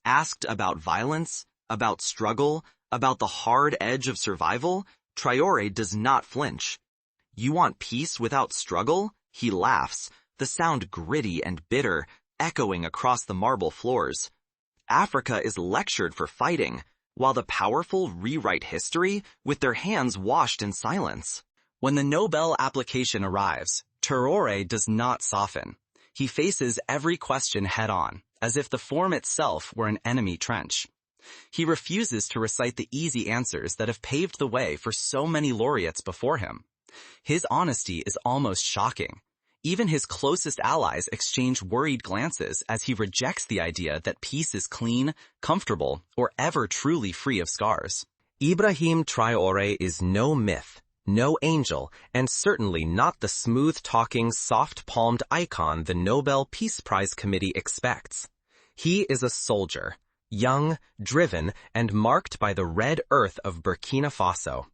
Asked about violence, about struggle, about the hard edge of survival, Traoré does not flinch. You want peace without struggle? He laughs, the sound gritty and bitter, echoing across the marble floors. Africa is lectured for fighting, while the powerful rewrite history with their hands washed in silence. When the Nobel application arrives, Traoré does not soften. He faces every question head-on, as if the form itself were an enemy trench. He refuses to recite the easy answers that have paved the way for so many laureates before him. His honesty is almost shocking. Even his closest allies exchange worried glances as he rejects the idea that peace is clean, comfortable, or ever truly free of scars. Ibrahim Traoré is no myth, no angel, and certainly not the smooth-talking, soft-palmed icon the Nobel Peace Prize Committee expects. He is a soldier, young, driven, and marked by the red earth of Burkina Faso.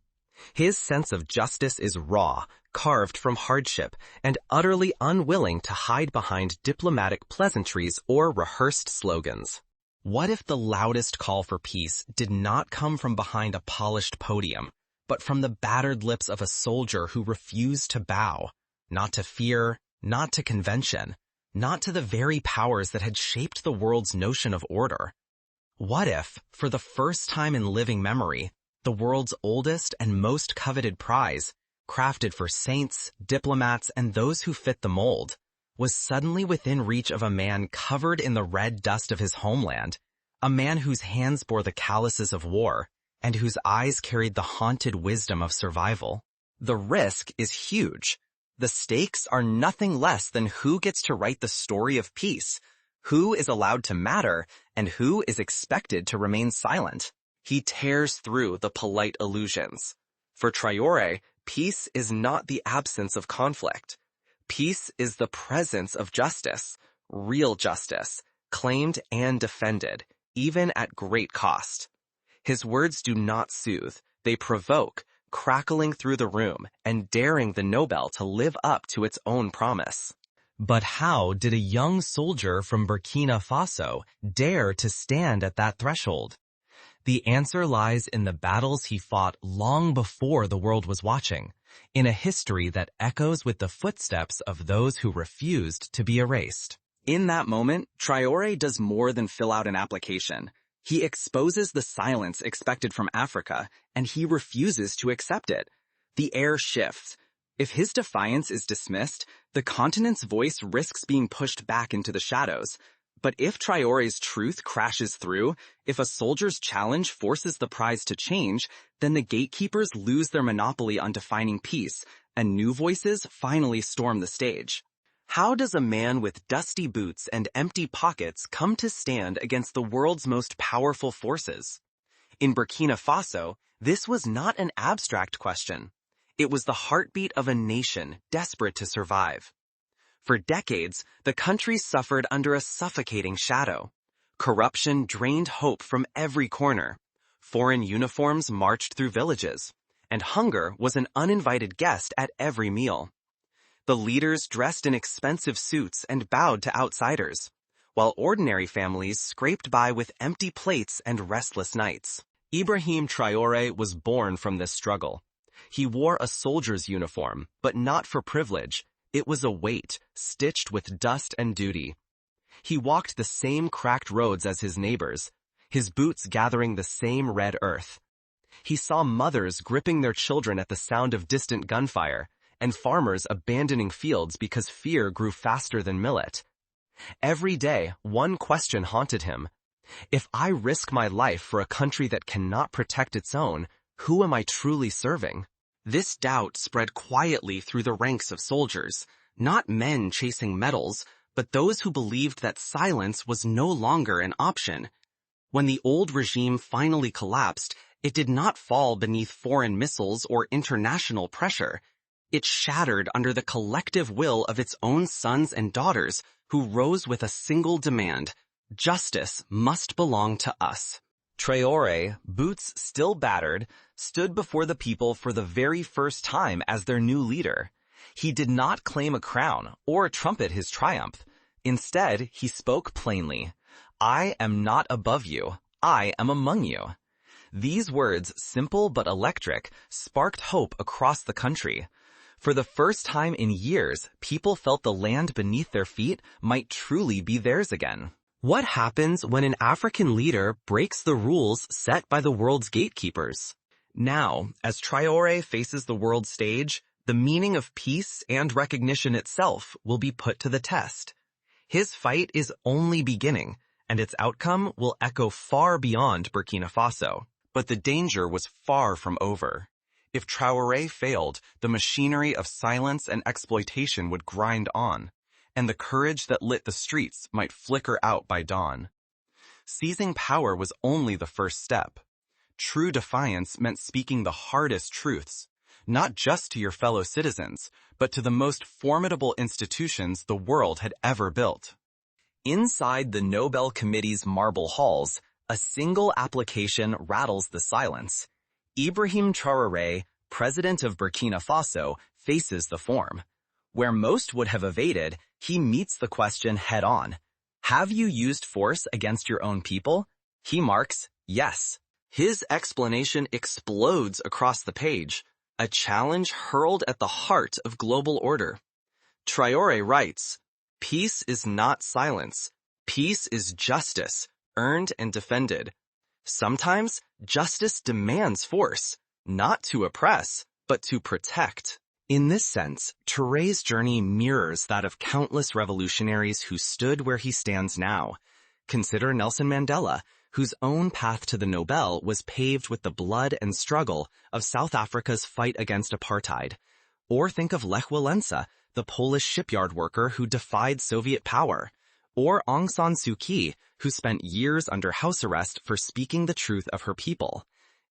His sense of justice is raw, carved from hardship, and utterly unwilling to hide behind diplomatic pleasantries or rehearsed slogans. What if the loudest call for peace did not come from behind a polished podium, but from the battered lips of a soldier who refused to bow, not to fear, not to convention, not to the very powers that had shaped the world's notion of order? What if, for the first time in living memory, the world's oldest and most coveted prize, crafted for saints, diplomats, and those who fit the mold, was suddenly within reach of a man covered in the red dust of his homeland, a man whose hands bore the calluses of war, and whose eyes carried the haunted wisdom of survival? The risk is huge. The stakes are nothing less than who gets to write the story of peace, who is allowed to matter, and who is expected to remain silent. He tears through the polite illusions. For Traoré, peace is not the absence of conflict. Peace is the presence of justice, real justice, claimed and defended, even at great cost. His words do not soothe, they provoke, crackling through the room and daring the Nobel to live up to its own promise. But how did a young soldier from Burkina Faso dare to stand at that threshold? The answer lies in the battles he fought long before the world was watching, in a history that echoes with the footsteps of those who refused to be erased. In that moment, Traoré does more than fill out an application. He exposes the silence expected from Africa, and he refuses to accept it. The air shifts. If his defiance is dismissed, the continent's voice risks being pushed back into the shadows. But if Traoré's truth crashes through, if a soldier's challenge forces the prize to change, then the gatekeepers lose their monopoly on defining peace, and new voices finally storm the stage. How does a man with dusty boots and empty pockets come to stand against the world's most powerful forces? In Burkina Faso, this was not an abstract question. It was the heartbeat of a nation desperate to survive. For decades, the country suffered under a suffocating shadow. Corruption drained hope from every corner. Foreign uniforms marched through villages, and hunger was an uninvited guest at every meal. The leaders dressed in expensive suits and bowed to outsiders, while ordinary families scraped by with empty plates and restless nights. Ibrahim Traoré was born from this struggle. He wore a soldier's uniform, but not for privilege. It was a weight, stitched with dust and duty. He walked the same cracked roads as his neighbors, his boots gathering the same red earth. He saw mothers gripping their children at the sound of distant gunfire, and farmers abandoning fields because fear grew faster than millet. Every day, one question haunted him. If I risk my life for a country that cannot protect its own, who am I truly serving? This doubt spread quietly through the ranks of soldiers, not men chasing medals, but those who believed that silence was no longer an option. When the old regime finally collapsed, it did not fall beneath foreign missiles or international pressure. It shattered under the collective will of its own sons and daughters, who rose with a single demand: justice must belong to us. Traoré, boots still battered, stood before the people for the very first time as their new leader. He did not claim a crown or trumpet his triumph. Instead, he spoke plainly. I am not above you. I am among you. These words, simple but electric, sparked hope across the country. For the first time in years, people felt the land beneath their feet might truly be theirs again. What happens when an African leader breaks the rules set by the world's gatekeepers? Now, as Traoré faces the world stage, the meaning of peace and recognition itself will be put to the test. His fight is only beginning, and its outcome will echo far beyond Burkina Faso. But the danger was far from over. If Traoré failed, the machinery of silence and exploitation would grind on, and the courage that lit the streets might flicker out by dawn. Seizing power was only the first step. True defiance meant speaking the hardest truths, not just to your fellow citizens, but to the most formidable institutions the world had ever built. Inside the Nobel Committee's marble halls, a single application rattles the silence. Ibrahim Traoré, president of Burkina Faso, faces the form. Where most would have evaded, he meets the question head-on. Have you used force against your own people? He marks, yes. His explanation explodes across the page, a challenge hurled at the heart of global order. Traoré writes, "Peace is not silence. Peace is justice, earned and defended. Sometimes, justice demands force, not to oppress, but to protect." In this sense, Touré's journey mirrors that of countless revolutionaries who stood where he stands now. Consider Nelson Mandela, whose own path to the Nobel was paved with the blood and struggle of South Africa's fight against apartheid. Or think of Lech Walesa, the Polish shipyard worker who defied Soviet power. Or Aung San Suu Kyi, who spent years under house arrest for speaking the truth of her people.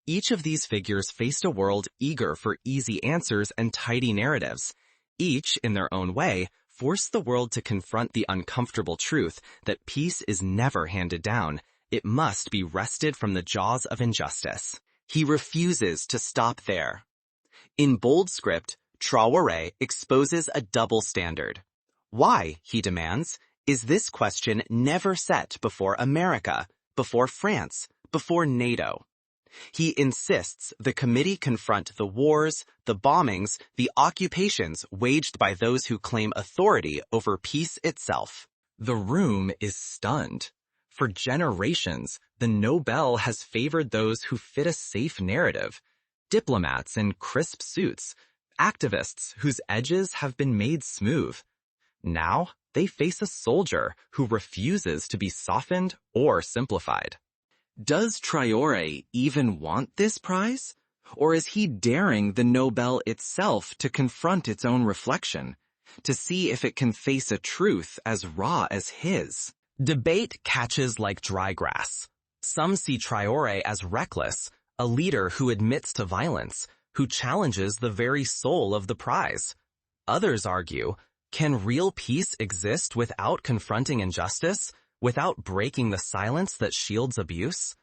Each of these figures faced a world eager for easy answers and tidy narratives. Each, in their own way, forced the world to confront the uncomfortable truth that peace is never handed down. It must be wrested from the jaws of injustice. He refuses to stop there. In bold script, Traoré exposes a double standard. Why, he demands, is this question never set before America, before France, before NATO? He insists the committee confront the wars, the bombings, the occupations waged by those who claim authority over peace itself. The room is stunned. For generations, the Nobel has favored those who fit a safe narrative. Diplomats in crisp suits, activists whose edges have been made smooth. Now, they face a soldier who refuses to be softened or simplified. Does Traoré even want this prize? Or is he daring the Nobel itself to confront its own reflection, to see if it can face a truth as raw as his? Debate catches like dry grass. Some see Traoré as reckless, a leader who admits to violence, who challenges the very soul of the prize. Others argue, can real peace exist without confronting injustice, without breaking the silence that shields abuse?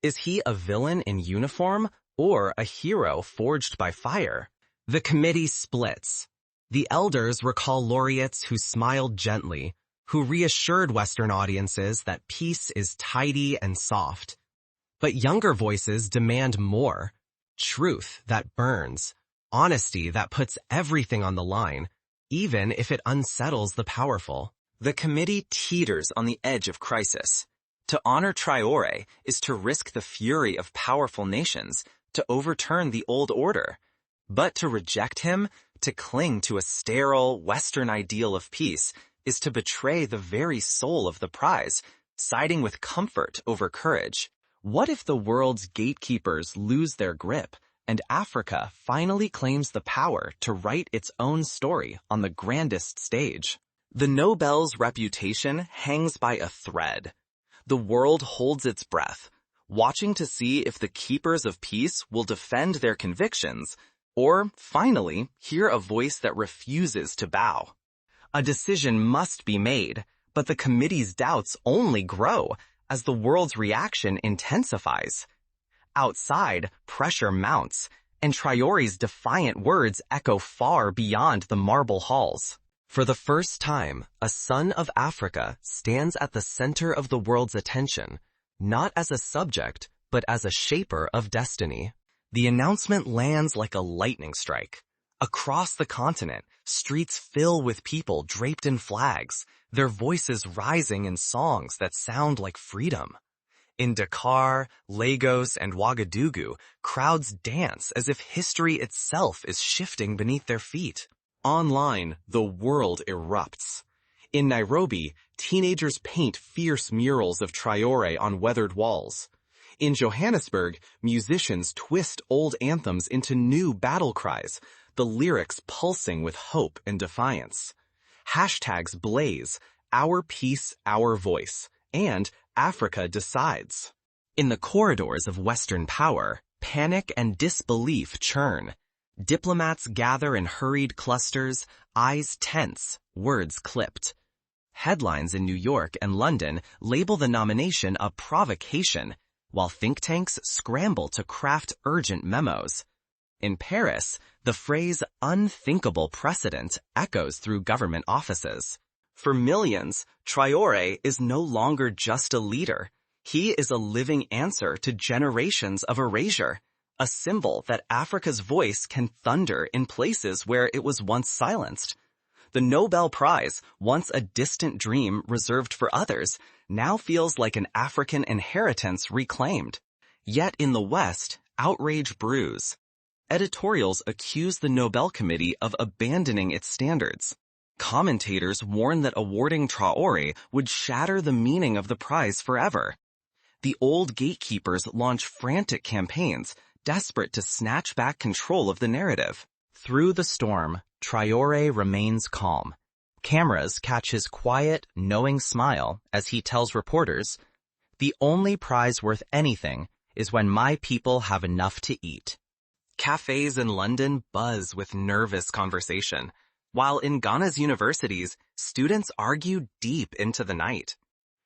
Is he a villain in uniform or a hero forged by fire? The committee splits. The elders recall laureates who smiled gently, who reassured Western audiences that peace is tidy and soft. But younger voices demand more. Truth that burns, honesty that puts everything on the line, even if it unsettles the powerful. The committee teeters on the edge of crisis. To honor Traoré is to risk the fury of powerful nations, to overturn the old order. But to reject him, to cling to a sterile Western ideal of peace, is to betray the very soul of the prize, siding with comfort over courage. What if the world's gatekeepers lose their grip, and Africa finally claims the power to write its own story on the grandest stage? The Nobel's reputation hangs by a thread. The world holds its breath, watching to see if the keepers of peace will defend their convictions, or, finally, hear a voice that refuses to bow. A decision must be made, but the committee's doubts only grow as the world's reaction intensifies. Outside, pressure mounts, and Traoré's defiant words echo far beyond the marble halls. For the first time, a son of Africa stands at the center of the world's attention, not as a subject, but as a shaper of destiny. The announcement lands like a lightning strike. Across the continent, streets fill with people draped in flags, their voices rising in songs that sound like freedom. In Dakar, Lagos, and Ouagadougou, crowds dance as if history itself is shifting beneath their feet. Online, the world erupts. In Nairobi, teenagers paint fierce murals of Traoré on weathered walls. In Johannesburg, musicians twist old anthems into new battle cries, the lyrics pulsing with hope and defiance. Hashtags blaze, "Our Peace, Our Voice," and "Africa Decides." In the corridors of Western power, panic and disbelief churn. Diplomats gather in hurried clusters, eyes tense, words clipped. Headlines in New York and London label the nomination a provocation, while think tanks scramble to craft urgent memos. In Paris, the phrase "unthinkable precedent" echoes through government offices. For millions, Traoré is no longer just a leader. He is a living answer to generations of erasure, a symbol that Africa's voice can thunder in places where it was once silenced. The Nobel Prize, once a distant dream reserved for others, now feels like an African inheritance reclaimed. Yet in the West, outrage brews. Editorials accuse the Nobel Committee of abandoning its standards. Commentators warn that awarding Traoré would shatter the meaning of the prize forever. The old gatekeepers launch frantic campaigns, desperate to snatch back control of the narrative. Through the storm, Traoré remains calm. Cameras catch his quiet, knowing smile as he tells reporters, "The only prize worth anything is when my people have enough to eat." Cafes in London buzz with nervous conversation, while in Ghana's universities, students argue deep into the night.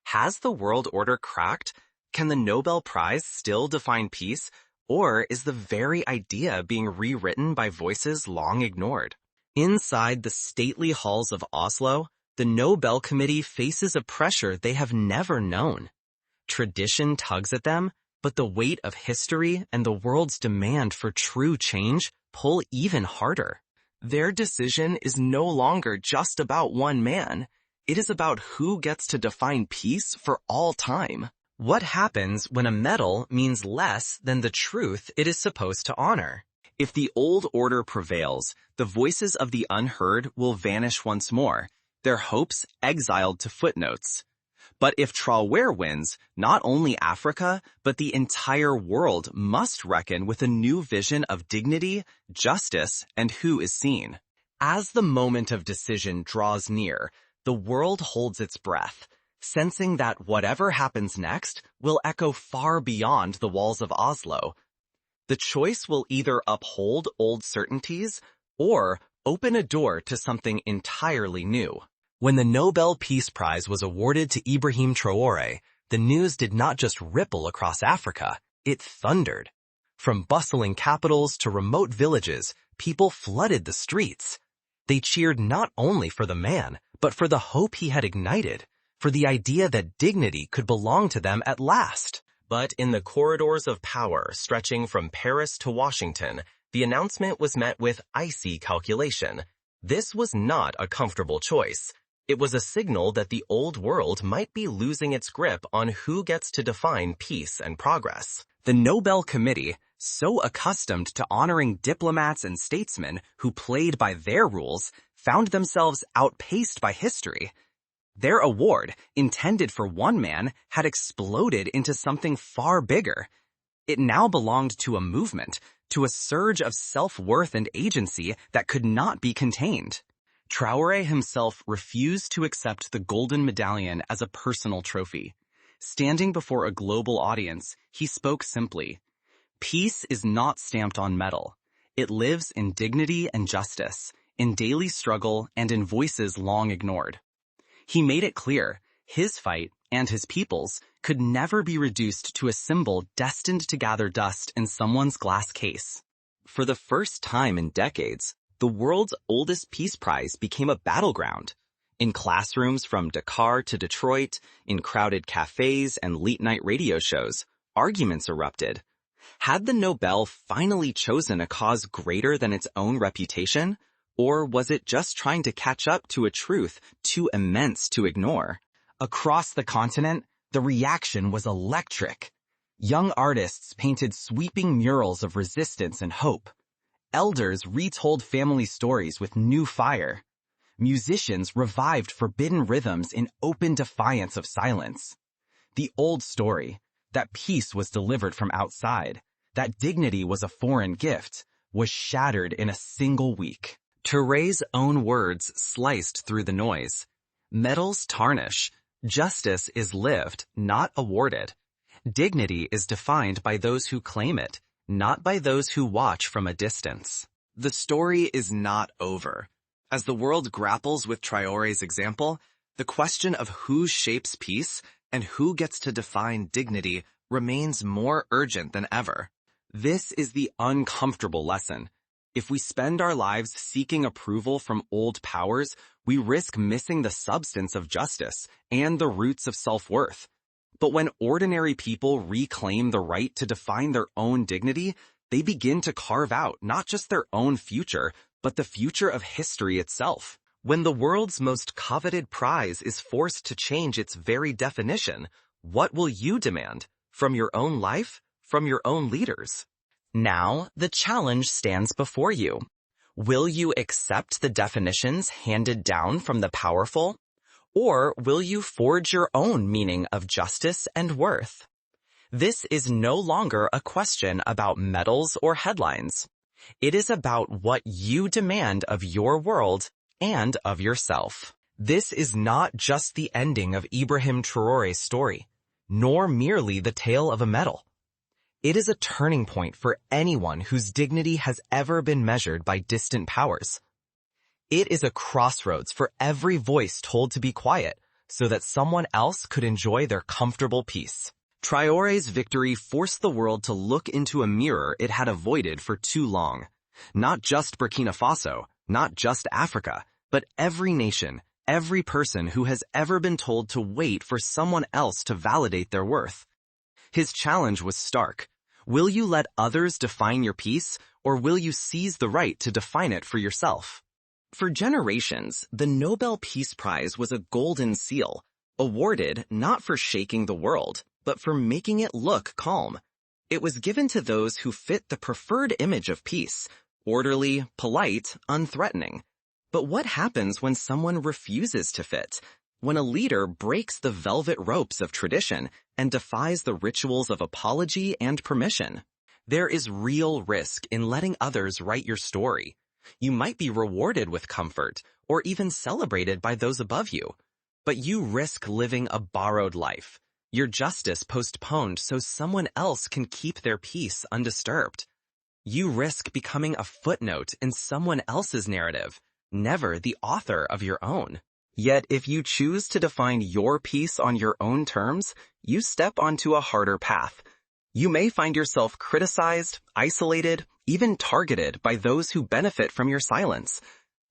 Has the world order cracked? Can the Nobel Prize still define peace? Or is the very idea being rewritten by voices long ignored? Inside the stately halls of Oslo, the Nobel Committee faces a pressure they have never known. Tradition tugs at them, but the weight of history and the world's demand for true change pull even harder. Their decision is no longer just about one man. It is about who gets to define peace for all time. What happens when a medal means less than the truth it is supposed to honor? If the old order prevails, the voices of the unheard will vanish once more, their hopes exiled to footnotes. But if Traoré wins, not only Africa, but the entire world must reckon with a new vision of dignity, justice, and who is seen. As the moment of decision draws near, the world holds its breath, sensing that whatever happens next will echo far beyond the walls of Oslo. The choice will either uphold old certainties or open a door to something entirely new. When the Nobel Peace Prize was awarded to Ibrahim Traoré, the news did not just ripple across Africa, it thundered. From bustling capitals to remote villages, people flooded the streets. They cheered not only for the man, but for the hope he had ignited, for the idea that dignity could belong to them at last. But in the corridors of power stretching from Paris to Washington, the announcement was met with icy calculation. This was not a comfortable choice. It was a signal that the old world might be losing its grip on who gets to define peace and progress. The Nobel Committee, so accustomed to honoring diplomats and statesmen who played by their rules, found themselves outpaced by history. Their award, intended for one man, had exploded into something far bigger. It now belonged to a movement, to a surge of self-worth and agency that could not be contained. Traoré himself refused to accept the golden medallion as a personal trophy. Standing before a global audience, he spoke simply, "Peace is not stamped on metal. It lives in dignity and justice, in daily struggle and in voices long ignored." He made it clear, his fight, and his people's, could never be reduced to a symbol destined to gather dust in someone's glass case. For the first time in decades, the world's oldest peace prize became a battleground. In classrooms from Dakar to Detroit, in crowded cafes and late-night radio shows, arguments erupted. Had the Nobel finally chosen a cause greater than its own reputation? Or was it just trying to catch up to a truth too immense to ignore? Across the continent, the reaction was electric. Young artists painted sweeping murals of resistance and hope. Elders retold family stories with new fire. Musicians revived forbidden rhythms in open defiance of silence. The old story, that peace was delivered from outside, that dignity was a foreign gift, was shattered in a single week. Traoré's own words sliced through the noise. Medals tarnish. Justice is lived, not awarded. Dignity is defined by those who claim it, not by those who watch from a distance. The story is not over. As the world grapples with Traoré's example, the question of who shapes peace and who gets to define dignity remains more urgent than ever. This is the uncomfortable lesson. If we spend our lives seeking approval from old powers, we risk missing the substance of justice and the roots of self-worth. But when ordinary people reclaim the right to define their own dignity, they begin to carve out not just their own future, but the future of history itself. When the world's most coveted prize is forced to change its very definition, what will you demand? From your own life? From your own leaders? Now, the challenge stands before you. Will you accept the definitions handed down from the powerful? Or will you forge your own meaning of justice and worth? This is no longer a question about medals or headlines. It is about what you demand of your world and of yourself. This is not just the ending of Ibrahim Traoré's story, nor merely the tale of a medal. It is a turning point for anyone whose dignity has ever been measured by distant powers. It is a crossroads for every voice told to be quiet so that someone else could enjoy their comfortable peace. Traoré's victory forced the world to look into a mirror it had avoided for too long. Not just Burkina Faso, not just Africa, but every nation, every person who has ever been told to wait for someone else to validate their worth. His challenge was stark. Will you let others define your peace, or will you seize the right to define it for yourself? For generations, the Nobel Peace Prize was a golden seal, awarded not for shaking the world, but for making it look calm. It was given to those who fit the preferred image of peace, orderly, polite, unthreatening. But what happens when someone refuses to fit? When a leader breaks the velvet ropes of tradition and defies the rituals of apology and permission? There is real risk in letting others write your story. You might be rewarded with comfort, or even celebrated by those above you. But you risk living a borrowed life, your justice postponed so someone else can keep their peace undisturbed. You risk becoming a footnote in someone else's narrative, never the author of your own. Yet if you choose to define your peace on your own terms, you step onto a harder path. You may find yourself criticized, isolated, even targeted by those who benefit from your silence.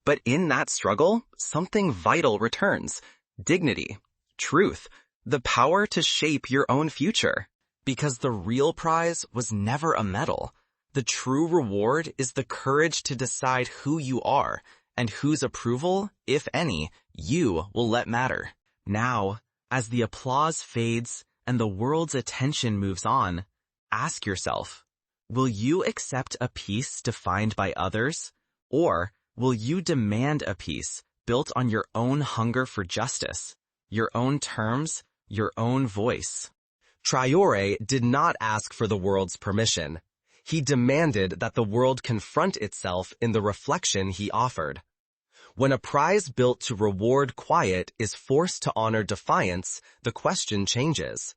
But in that struggle, something vital returns: dignity, truth, the power to shape your own future. Because the real prize was never a medal. The true reward is the courage to decide who you are, and whose approval, if any, you will let matter. Now, as the applause fades and the world's attention moves on, ask yourself, will you accept a peace defined by others? Or will you demand a peace built on your own hunger for justice, your own terms, your own voice? Traoré did not ask for the world's permission. He demanded that the world confront itself in the reflection he offered. When a prize built to reward quiet is forced to honor defiance, the question changes.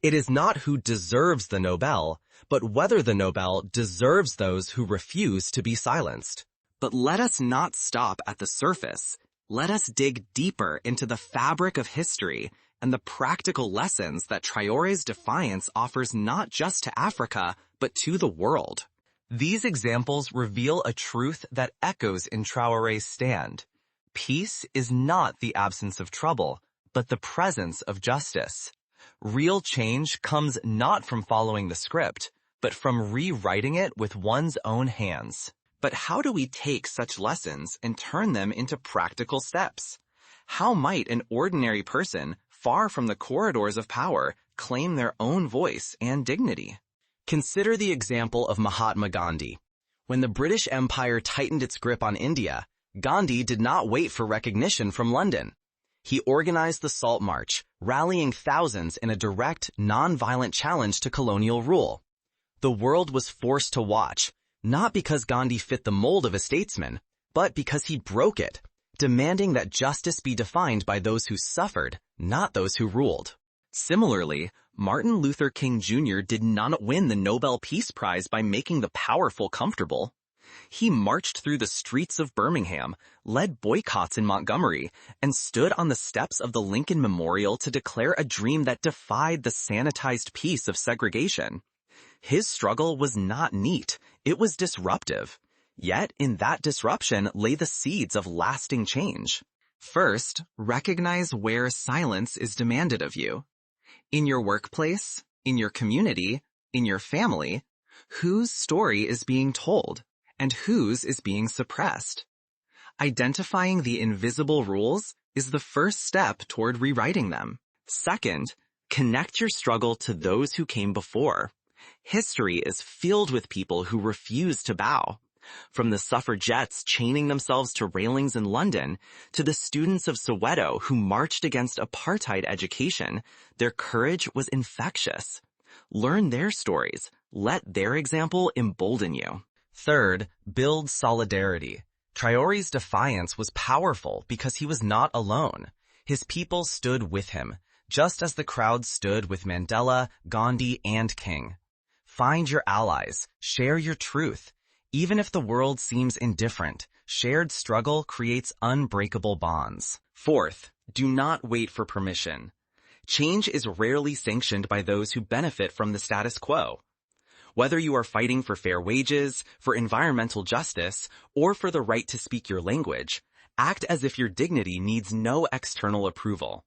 It is not who deserves the Nobel, but whether the Nobel deserves those who refuse to be silenced. But let us not stop at the surface. Let us dig deeper into the fabric of history and the practical lessons that Traoré's defiance offers not just to Africa, but to the world. These examples reveal a truth that echoes in Traoré's stand. Peace is not the absence of trouble, but the presence of justice. Real change comes not from following the script, but from rewriting it with one's own hands. But how do we take such lessons and turn them into practical steps? How might an ordinary person, far from the corridors of power, claim their own voice and dignity? Consider the example of Mahatma Gandhi. When the British Empire tightened its grip on India, Gandhi did not wait for recognition from London. He organized the Salt March, rallying thousands in a direct, non-violent challenge to colonial rule. The world was forced to watch, not because Gandhi fit the mold of a statesman, but because he broke it, demanding that justice be defined by those who suffered, not those who ruled. Similarly, Martin Luther King Jr. did not win the Nobel Peace Prize by making the powerful comfortable. He marched through the streets of Birmingham, led boycotts in Montgomery, and stood on the steps of the Lincoln Memorial to declare a dream that defied the sanitized peace of segregation. His struggle was not neat, it was disruptive. Yet, in that disruption lay the seeds of lasting change. First, recognize where silence is demanded of you. In your workplace, in your community, in your family, whose story is being told, and whose is being suppressed? Identifying the invisible rules is the first step toward rewriting them. Second, connect your struggle to those who came before. History is filled with people who refuse to bow. From the suffragettes chaining themselves to railings in London, to the students of Soweto who marched against apartheid education, their courage was infectious. Learn their stories. Let their example embolden you. Third, build solidarity. Traoré's defiance was powerful because he was not alone. His people stood with him, just as the crowd stood with Mandela, Gandhi, and King. Find your allies. Share your truth. Even if the world seems indifferent, shared struggle creates unbreakable bonds. Fourth, do not wait for permission. Change is rarely sanctioned by those who benefit from the status quo. Whether you are fighting for fair wages, for environmental justice, or for the right to speak your language, act as if your dignity needs no external approval.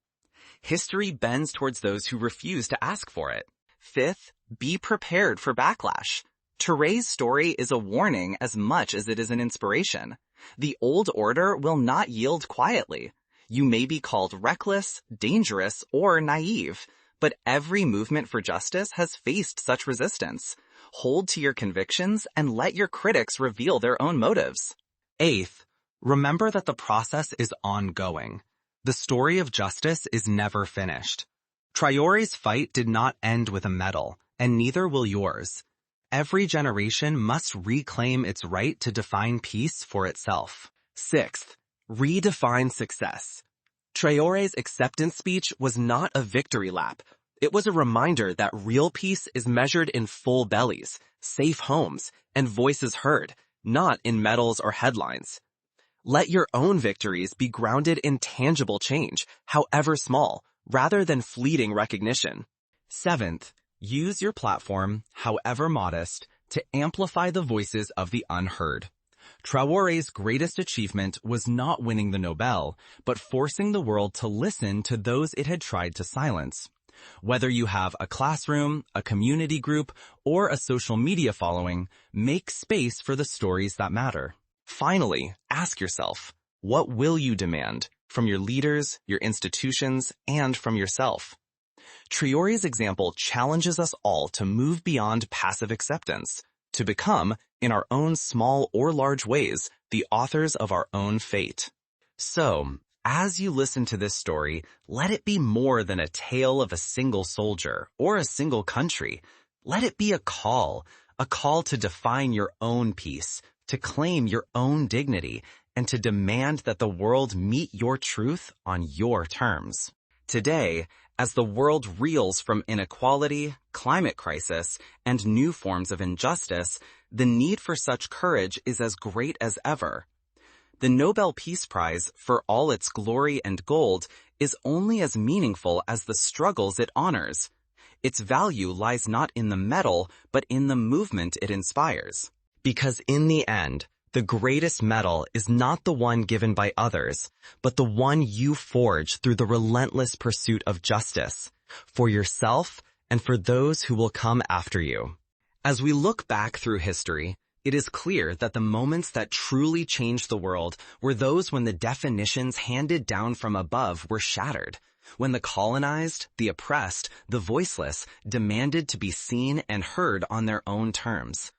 History bends towards those who refuse to ask for it. Fifth, be prepared for backlash. Traoré's story is a warning as much as it is an inspiration. The old order will not yield quietly. You may be called reckless, dangerous, or naive, but every movement for justice has faced such resistance. Hold to your convictions and let your critics reveal their own motives. Eighth, remember that the process is ongoing. The story of justice is never finished. Traoré's fight did not end with a medal, and neither will yours. Every generation must reclaim its right to define peace for itself. Sixth, redefine success. Traoré's acceptance speech was not a victory lap. It was a reminder that real peace is measured in full bellies, safe homes, and voices heard, not in medals or headlines. Let your own victories be grounded in tangible change, however small, rather than fleeting recognition. Seventh, use your platform, however modest, to amplify the voices of the unheard. Traoré's greatest achievement was not winning the Nobel, but forcing the world to listen to those it had tried to silence. Whether you have a classroom, a community group, or a social media following, make space for the stories that matter. Finally, ask yourself, what will you demand from your leaders, your institutions, and from yourself? Traoré's example challenges us all to move beyond passive acceptance, to become, in our own small or large ways, the authors of our own fate. So, as you listen to this story, let it be more than a tale of a single soldier or a single country. Let it be a call to define your own peace, to claim your own dignity, and to demand that the world meet your truth on your terms. Today, as the world reels from inequality, climate crisis, and new forms of injustice, the need for such courage is as great as ever. The Nobel Peace Prize, for all its glory and gold, is only as meaningful as the struggles it honors. Its value lies not in the medal, but in the movement it inspires. Because in the end, the greatest medal is not the one given by others, but the one you forge through the relentless pursuit of justice, for yourself and for those who will come after you. As we look back through history, it is clear that the moments that truly changed the world were those when the definitions handed down from above were shattered, when the colonized, the oppressed, the voiceless demanded to be seen and heard on their own terms.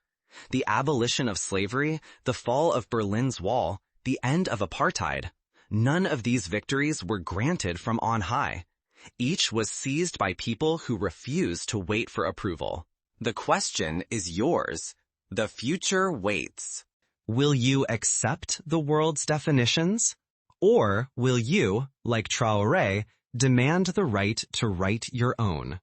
The abolition of slavery, the fall of Berlin's Wall, the end of apartheid. None of these victories were granted from on high. Each was seized by people who refused to wait for approval. The question is yours. The future waits. Will you accept the world's definitions? Or will you, like Traoré, demand the right to write your own?